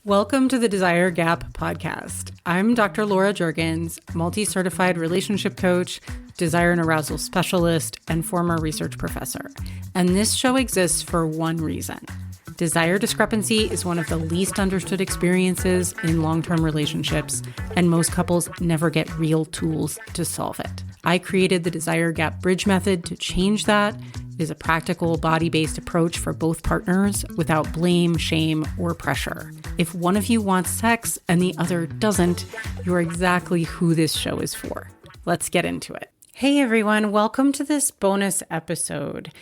Welcome to the Desire Gap podcast. I'm Dr. Laura Juergens, multi-certified relationship coach, desire and arousal specialist, and former research professor. And this show exists for one reason. Desire discrepancy is one of the least understood experiences in long-term relationships, and most couples never get real tools to solve it. I created the Desire Gap Bridge method to change that. It is a practical, body-based approach for both partners without blame, shame, or pressure. If one of you wants sex and the other doesn't, you're exactly who this show is for. Let's get into it. Hey everyone, welcome to this bonus episode.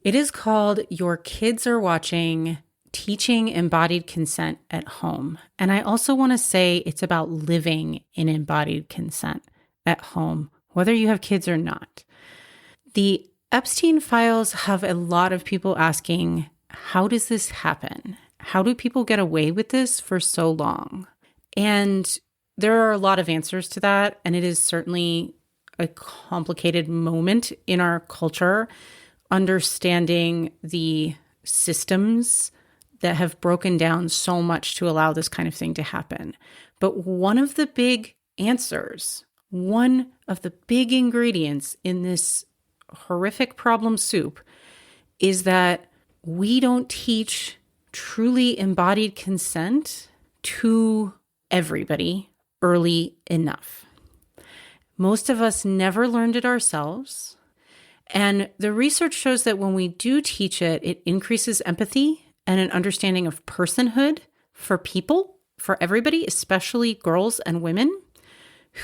It is called Your Kids Are Watching, Teaching Embodied Consent at Home. And I also want to say it's about living in embodied consent at home, whether you have kids or not. The Epstein files have a lot of people asking, how does this happen? How do people get away with this for so long? And there are a lot of answers to that, and it is certainly a complicated moment in our culture, understanding the systems that have broken down so much to allow this kind of thing to happen. But one of the big answers, one of the big ingredients in this horrific problem soup is that we don't teach truly embodied consent to everybody early enough. Most of us never learned it ourselves. And the research shows that when we do teach it, it increases empathy and an understanding of personhood for people, for everybody, especially girls and women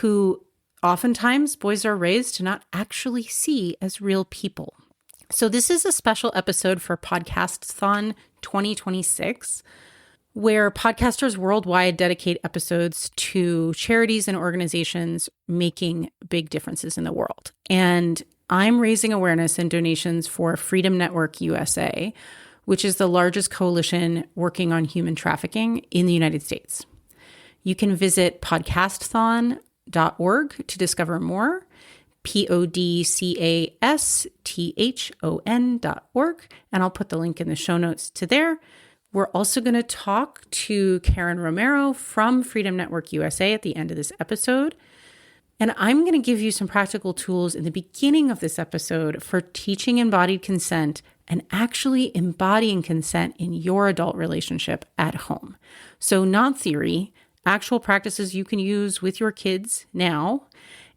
who oftentimes boys are raised to not actually see as real people. So this is a special episode for Podcasthon 2026, where podcasters worldwide dedicate episodes to charities and organizations making big differences in the world. And I'm raising awareness and donations for Freedom Network USA, which is the largest coalition working on human trafficking in the United States. You can visit podcasthon.org to discover more, podcasthon.org, and I'll put the link in the show notes to there. We're also going to talk to Karen Romero from Freedom Network USA at the end of this episode. And I'm going to give you some practical tools in the beginning of this episode for teaching embodied consent and actually embodying consent in your adult relationship at home. So not theory, actual practices you can use with your kids now.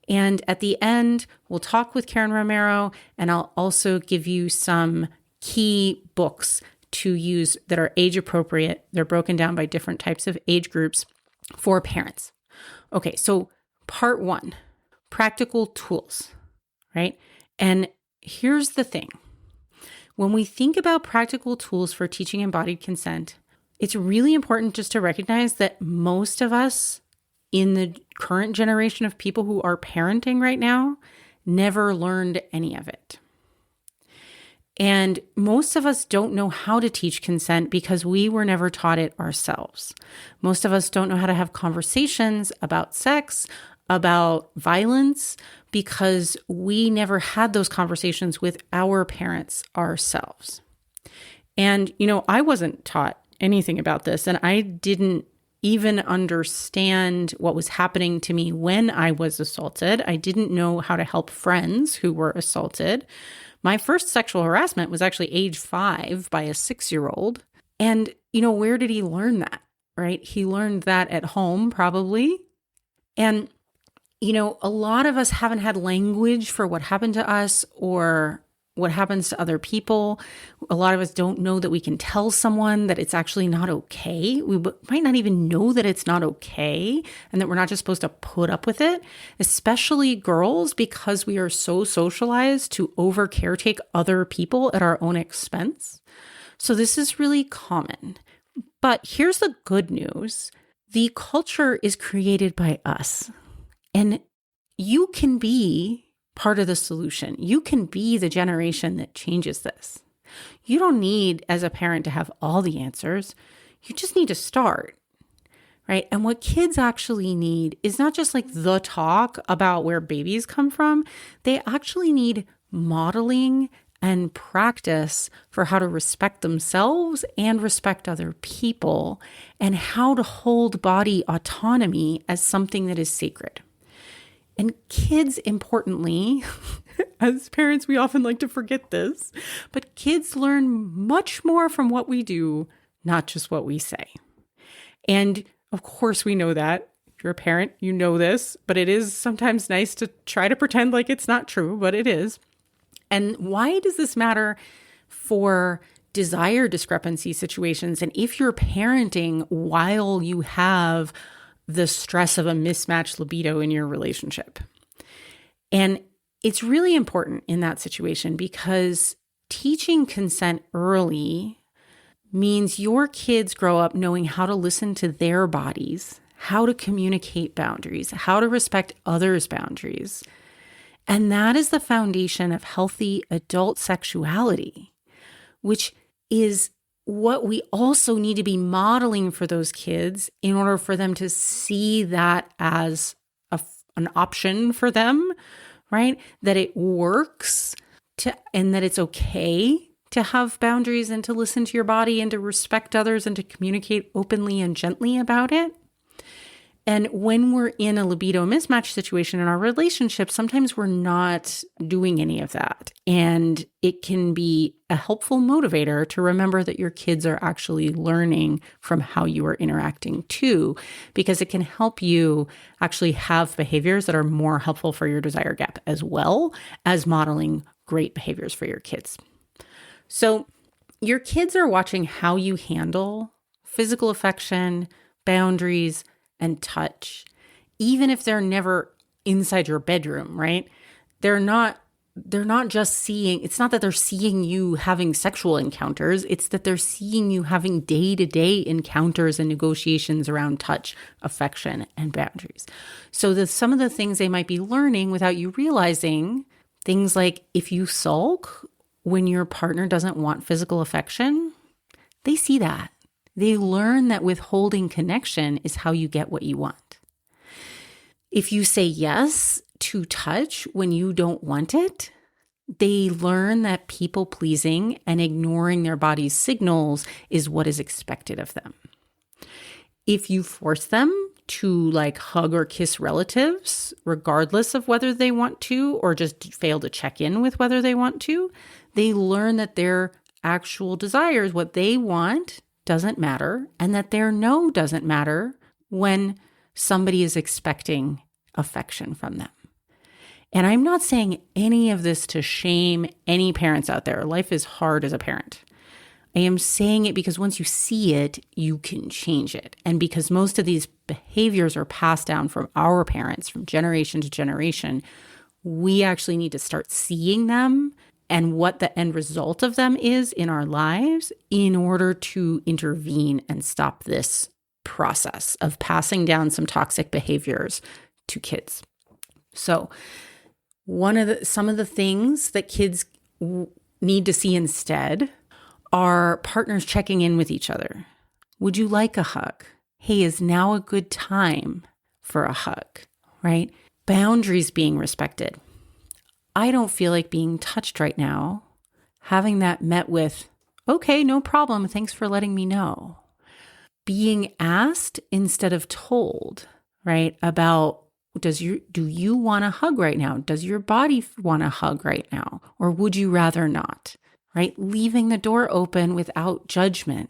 And at the end, we'll talk with Karen Romero, and I'll also give you some key books to use that are age appropriate. They're broken down by different types of age groups for parents. Okay, so part one, practical tools, right? And here's the thing. When we think about practical tools for teaching embodied consent, it's really important just to recognize that most of us in the current generation of people who are parenting right now never learned any of it. And most of us don't know how to teach consent because we were never taught it ourselves. Most of us don't know how to have conversations about sex, about violence, because we never had those conversations with our parents ourselves. And, I wasn't taught anything about this, and I didn't even understand what was happening to me when I was assaulted. I didn't know how to help friends who were assaulted. My first sexual harassment was actually age 5 by a 6-year-old. And, where did he learn that, right? He learned that at home, probably. And, a lot of us haven't had language for what happened to us or what happens to other people. A lot of us don't know that we can tell someone that it's actually not okay. We might not even know that it's not okay and that we're not just supposed to put up with it, especially girls, because we are so socialized to over caretake other people at our own expense. So this is really common. But here's the good news. The culture is created by us, and you can be part of the solution. You can be the generation that changes this. You don't need, as a parent, to have all the answers. You just need to start, right? And what kids actually need is not just like the talk about where babies come from. They actually need modeling and practice for how to respect themselves and respect other people, and how to hold body autonomy as something that is sacred. And kids, importantly, as parents, we often like to forget this, but kids learn much more from what we do, not just what we say. And of course, we know that. If you're a parent, you know this, but it is sometimes nice to try to pretend like it's not true, but it is. And why does this matter for desire discrepancy situations? And if you're parenting while you have the stress of a mismatched libido in your relationship. And it's really important in that situation because teaching consent early means your kids grow up knowing how to listen to their bodies, how to communicate boundaries, how to respect others' boundaries. And that is the foundation of healthy adult sexuality, which is what we also need to be modeling for those kids in order for them to see that as an option for them, right? That it works and that it's okay to have boundaries and to listen to your body and to respect others and to communicate openly and gently about it. And when we're in a libido mismatch situation in our relationship, sometimes we're not doing any of that. And it can be a helpful motivator to remember that your kids are actually learning from how you are interacting too, because it can help you actually have behaviors that are more helpful for your desire gap, as well as modeling great behaviors for your kids. So your kids are watching how you handle physical affection, boundaries, and touch, even if they're never inside your bedroom, right? They're not just seeing, it's not that they're seeing you having sexual encounters, it's that they're seeing you having day-to-day encounters and negotiations around touch, affection, and boundaries. So some of the things they might be learning without you realizing, things like if you sulk when your partner doesn't want physical affection, they see that. They learn that withholding connection is how you get what you want. If you say yes to touch when you don't want it, they learn that people pleasing and ignoring their body's signals is what is expected of them. If you force them to hug or kiss relatives, regardless of whether they want to, or just fail to check in with whether they want to, they learn that their actual desires, what they want, doesn't matter, and that their no doesn't matter when somebody is expecting affection from them. And I'm not saying any of this to shame any parents out there. Life is hard as a parent. I am saying it because once you see it, you can change it. And because most of these behaviors are passed down from our parents, from generation to generation, we actually need to start seeing them and what the end result of them is in our lives in order to intervene and stop this process of passing down some toxic behaviors to kids. So some of the things that kids need to see instead are partners checking in with each other. Would you like a hug? Hey, is now a good time for a hug, right? Boundaries being respected. I don't feel like being touched right now. Having that met with, okay, no problem. Thanks for letting me know. Being asked instead of told, right? About do you want a hug right now? Does your body want a hug right now? Or would you rather not, right? Leaving the door open without judgment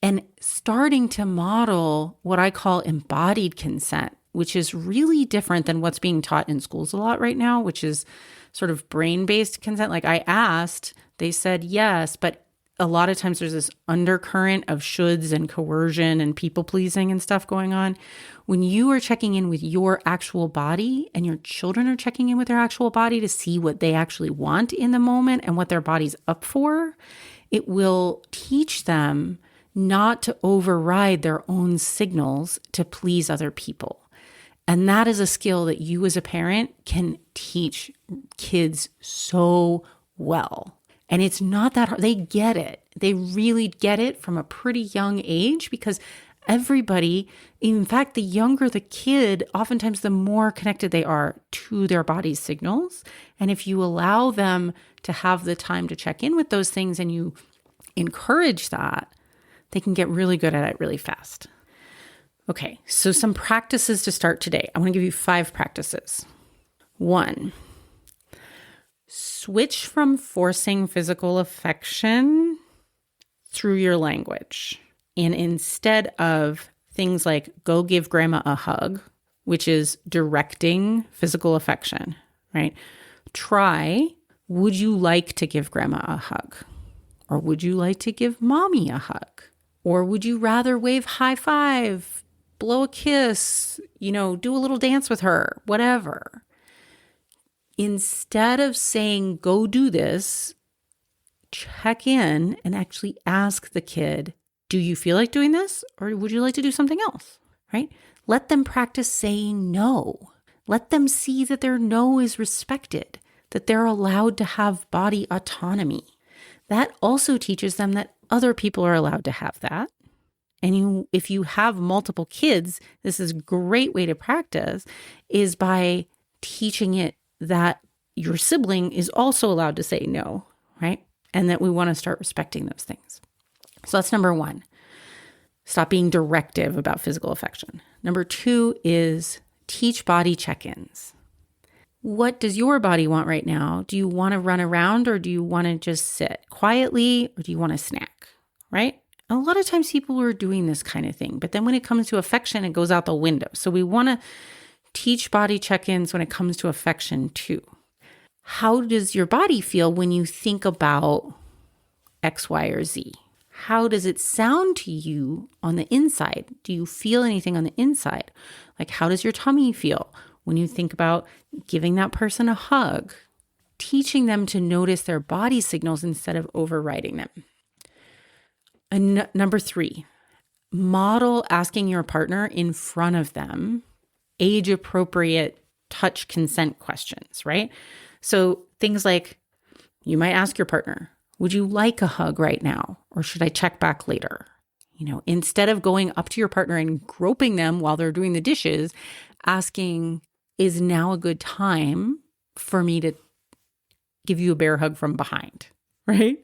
and starting to model what I call embodied consent, which is really different than what's being taught in schools a lot right now, which is sort of brain-based consent. Like I asked, they said yes, but a lot of times there's this undercurrent of shoulds and coercion and people-pleasing and stuff going on. When you are checking in with your actual body and your children are checking in with their actual body to see what they actually want in the moment and what their body's up for, it will teach them not to override their own signals to please other people. And that is a skill that you as a parent can teach kids so well. And it's not that hard. They get it. They really get it from a pretty young age because Everybody, in fact, the younger the kid, oftentimes the more connected they are to their body's signals. And if you allow them to have the time to check in with those things and you encourage that, they can get really good at it really fast. Okay, so some practices to start today. I want to give you 5 practices. 1, switch from forcing physical affection through your language. And instead of things like go give grandma a hug, which is directing physical affection, right? Try, would you like to give grandma a hug? Or would you like to give mommy a hug? Or would you rather wave high five, blow a kiss, do a little dance with her, whatever. Instead of saying, go do this, check in and actually ask the kid, do you feel like doing this? Or would you like to do something else, right? Let them practice saying no. Let them see that their no is respected, that they're allowed to have body autonomy. That also teaches them that other people are allowed to have that. And if you have multiple kids, this is a great way to practice is by teaching it that your sibling is also allowed to say no, right? And that we want to start respecting those things. So that's number 1. Stop being directive about physical affection. Number 2 is teach body check-ins. What does your body want right now? Do you want to run around or do you want to just sit quietly or do you want to snack, right? A lot of times people are doing this kind of thing, but then when it comes to affection, it goes out the window. So we want to teach body check-ins when it comes to affection too. How does your body feel when you think about X, Y, or Z? How does it sound to you on the inside? Do you feel anything on the inside? Like, how does your tummy feel when you think about giving that person a hug? Teaching them to notice their body signals instead of overriding them. And number 3, model asking your partner in front of them age-appropriate touch consent questions, right? So things like, you might ask your partner, would you like a hug right now? Or should I check back later? Instead of going up to your partner and groping them while they're doing the dishes, asking, is now a good time for me to give you a bear hug from behind, right?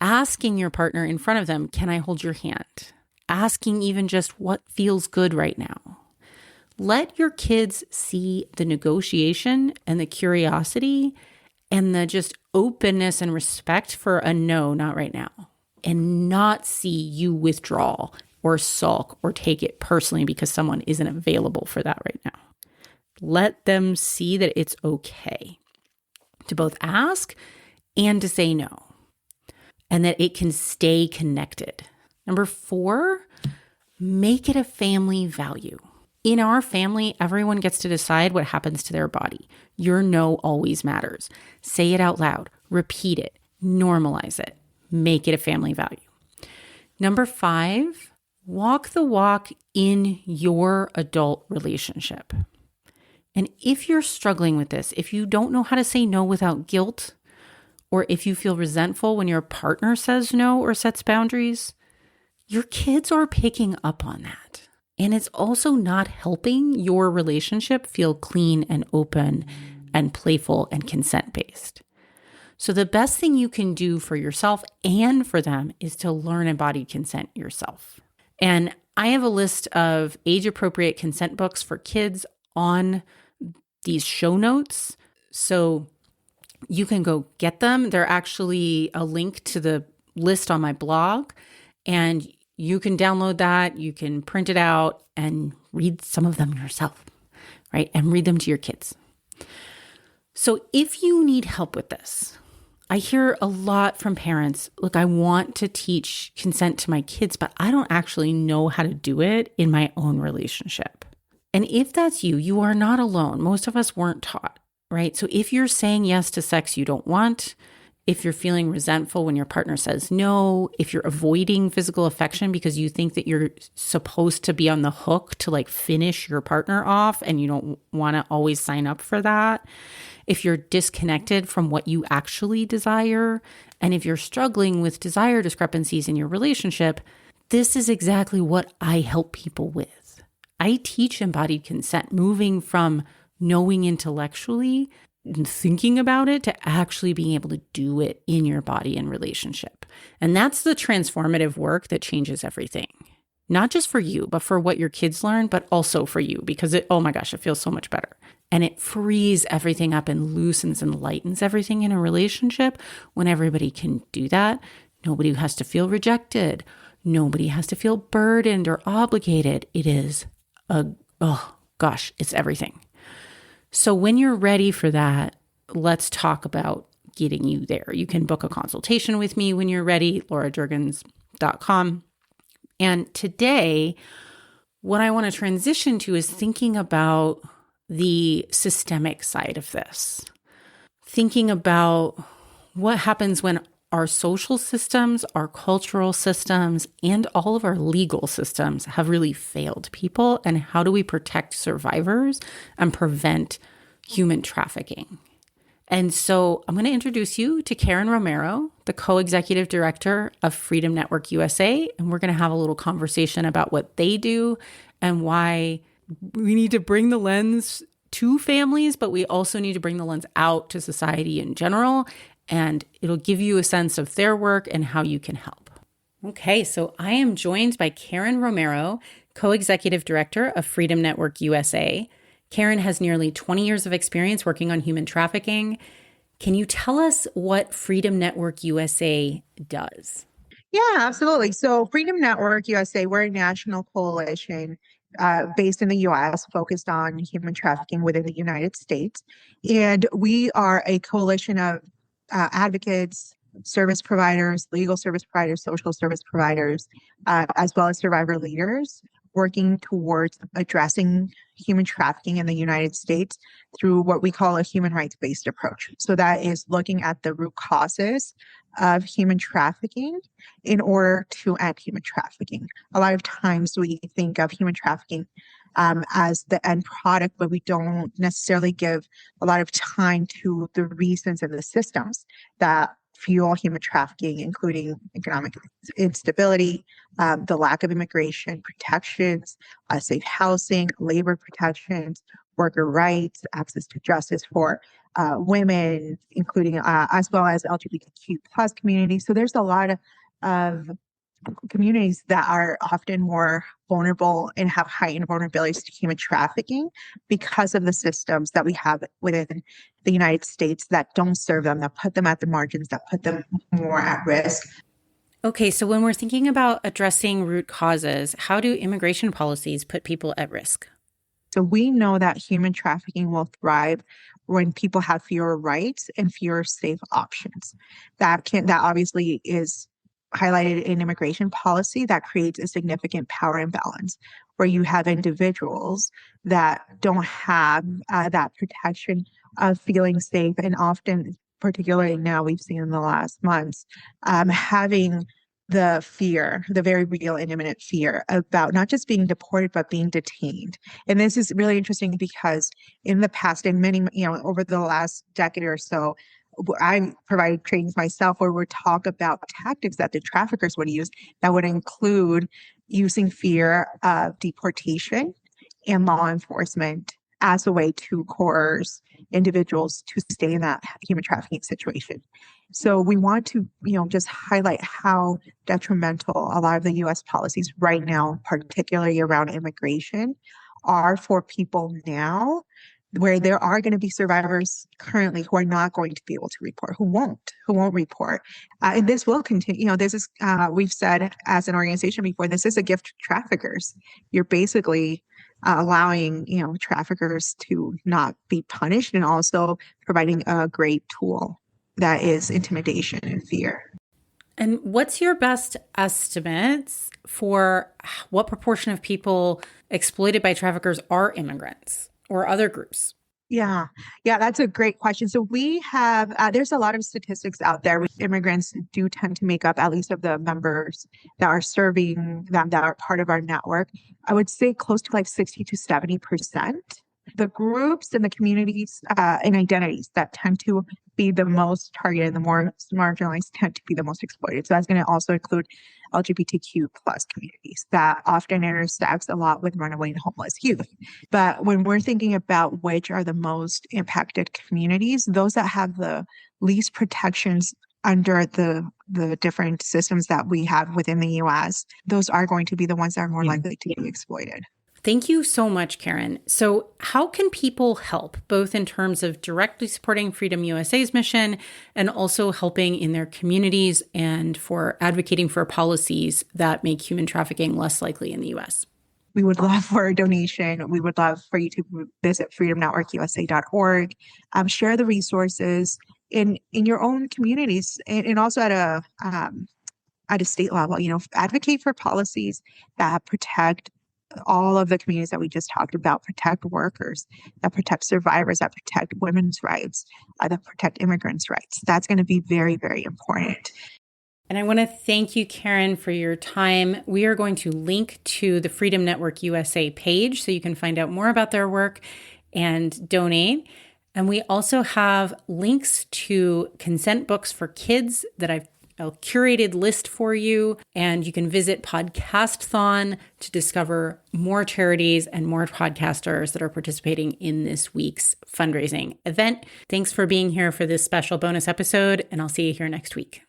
Asking your partner in front of them, can I hold your hand? Asking even just what feels good right now. Let your kids see the negotiation and the curiosity and the just openness and respect for a no, not right now, and not see you withdraw or sulk or take it personally because someone isn't available for that right now. Let them see that it's okay to both ask and to say no, and that it can stay connected. Number 4, make it a family value. In our family, everyone gets to decide what happens to their body. Your no always matters. Say it out loud, repeat it, normalize it, make it a family value. Number 5, walk the walk in your adult relationship. And if you're struggling with this, if you don't know how to say no without guilt, or if you feel resentful when your partner says no or sets boundaries, your kids are picking up on that. And it's also not helping your relationship feel clean and open and playful and consent-based. So the best thing you can do for yourself and for them is to learn embodied consent yourself. And I have a list of age-appropriate consent books for kids on these show notes. So you can go get them. They're actually a link to the list on my blog, and you can download that, you can print it out and read some of them yourself, right? And read them to your kids. So if you need help with this, I hear a lot from parents, look, I want to teach consent to my kids, but I don't actually know how to do it in my own relationship. And if that's you, you are not alone. Most of us weren't taught, right? So if you're saying yes to sex you don't want, if you're feeling resentful when your partner says no, if you're avoiding physical affection because you think that you're supposed to be on the hook to like finish your partner off and you don't want to always sign up for that, if you're disconnected from what you actually desire, and if you're struggling with desire discrepancies in your relationship, this is exactly what I help people with. I teach embodied consent, moving from knowing intellectually and thinking about it to actually being able to do it in your body and relationship. And that's the transformative work that changes everything. Not just for you, but for what your kids learn, but also for you, because oh my gosh, it feels so much better. And it frees everything up and loosens and lightens everything in a relationship when everybody can do that. Nobody has to feel rejected. Nobody has to feel burdened or obligated. It is it's everything. So when you're ready for that, let's talk about getting you there. You can book a consultation with me when you're ready, laurajurgens.com. And today, what I want to transition to is thinking about the systemic side of this. Thinking about what happens when our social systems, our cultural systems, and all of our legal systems have really failed people, and how do we protect survivors and prevent human trafficking? And so I'm going to introduce you to Karen Romero, the co-executive director of Freedom Network USA, and we're going to have a little conversation about what they do and why we need to bring the lens to families, but we also need to bring the lens out to society in general, and it'll give you a sense of their work and how you can help. Okay, so I am joined by Karen Romero, co-executive director of Freedom Network USA. Karen has nearly 20 years of experience working on human trafficking. Can you tell us what Freedom Network USA does? Yeah, absolutely. So Freedom Network USA, we're a national coalition based in the U.S. focused on human trafficking within the United States. And we are a coalition of advocates, service providers, legal service providers, social service providers, as well as survivor leaders working towards addressing human trafficking in the United States through what we call a human rights-based approach. So that is looking at the root causes of human trafficking in order to end human trafficking. A lot of times we think of human trafficking as the end product, but we don't necessarily give a lot of time to the reasons and the systems that fuel human trafficking, including economic instability, the lack of immigration protections, safe housing, labor protections, worker rights, access to justice for women, including as well as LGBTQ plus communities. So there's a lot of communities that are often more vulnerable and have heightened vulnerabilities to human trafficking because of the systems that we have within the United States that don't serve them, that put them at the margins, that put them more at risk. Okay, so when we're thinking about addressing root causes, how do immigration policies put people at risk? So we know that human trafficking will thrive when people have fewer rights and fewer safe options. That obviously is highlighted in immigration policy that creates a significant power imbalance where you have individuals that don't have that protection of feeling safe, and often, particularly now we've seen in the last months, having the fear, the very real and imminent fear about not just being deported, but being detained. And this is really interesting because in the past, in many, over the last decade or so, I provided trainings myself where we talk about tactics that the traffickers would use that would include using fear of deportation and law enforcement as a way to coerce individuals to stay in that human trafficking situation. So we want to, just highlight how detrimental a lot of the U.S. policies right now, particularly around immigration, are for people now, where there are going to be survivors currently who are not going to be able to report, who won't report. And this will continue. This is, we've said as an organization before, this is a gift to traffickers. You're basically allowing, traffickers to not be punished, and also providing a great tool that is intimidation and fear. And what's your best estimates for what proportion of people exploited by traffickers are immigrants or other groups? Yeah, that's a great question. So we have, there's a lot of statistics out there. Immigrants do tend to make up, at least of the members that are serving them, that are part of our network, I would say close to like 60 to 70%. the groups and the communities and identities that tend to be the most targeted, the more marginalized tend to be the most exploited. So that's going to also include LGBTQ plus communities that often intersects a lot with runaway and homeless youth. But when we're thinking about which are the most impacted communities, those that have the least protections under the different systems that we have within the US, those are going to be the ones that are more likely to be exploited. Thank you so much, Karen. So how can people help, both in terms of directly supporting Freedom USA's mission and also helping in their communities and for advocating for policies that make human trafficking less likely in the US? We would love for a donation. We would love for you to visit freedomnetworkusa.org, share the resources in your own communities and also at a state level, advocate for policies that protect all of the communities that we just talked about, protect workers, that protect survivors, that protect women's rights, that protect immigrants' rights. That's going to be very, very important. And I want to thank you, Karen, for your time. We are going to link to the Freedom Network USA page so you can find out more about their work and donate. And we also have links to consent books for kids that I've a curated list for you, and you can visit Podcasthon to discover more charities and more podcasters that are participating in this week's fundraising event. Thanks for being here for this special bonus episode, and I'll see you here next week.